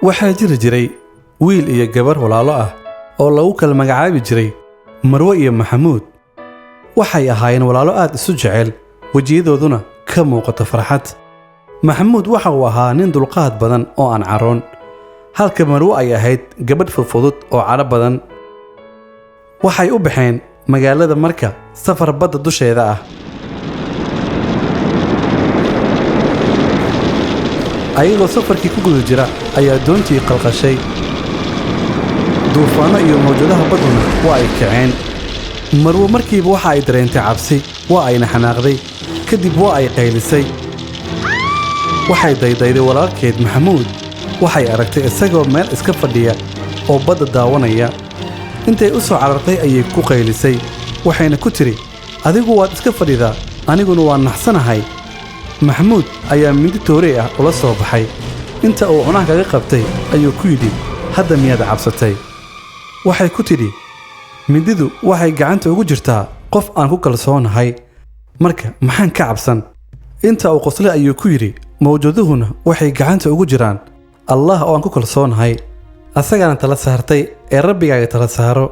waxaa jiri jiray wiil iyo gabar walaalo ah oo lagu kala magacaabi jiray Marwo iyo Maxamuud. waxay ahaayeen walaalo aad isu jecel, wajiyadooduna ka muuqato farxad. Maxamuud waxa uu ahaa nin dulqaad badan oo aan caroon, halka Marwo ay ahayd gabadh fudud oo caro badan. waxay u baxeen magaalada marka safar badda dusheeda ah. ayagoo safarkii ku guda jira ayaa doontii qalqashay. duufaano iyo mawjadaha badduna waa ay kaceen. Marwo markiiba waxa ay dareentay cabsi, waa ayna xanaaqday, kadib waa ay qaylisay. waxay daydayday walaalkeed Maxamuud, waxay aragtay isagoo meel iska fadhiya oo badda daawanaya. intay u soo carartay ayay ku qaylisay, waxayna ku tiri, adigu waad iska fadhidaa, aniguna waan naxsanahay. Maxamuud ayaa mindi toorey ah ula soo baxay. inta uu cunaha kaga qabtay ayuu ku yidhi, hadda miyaad cabsatay? waxay ku tidhi, mindidu waxay gacanta ugu jirtaa qof aan ku kalsoonahay, marka maxaan ka cabsan? inta uu qoslay ayuu ku yidhi, mawjaduhuna waxay gacanta ugu jiraan Allah oo aan ku kalsoonahay. asagana tala saartay ee Rabbigaaga tala saaro.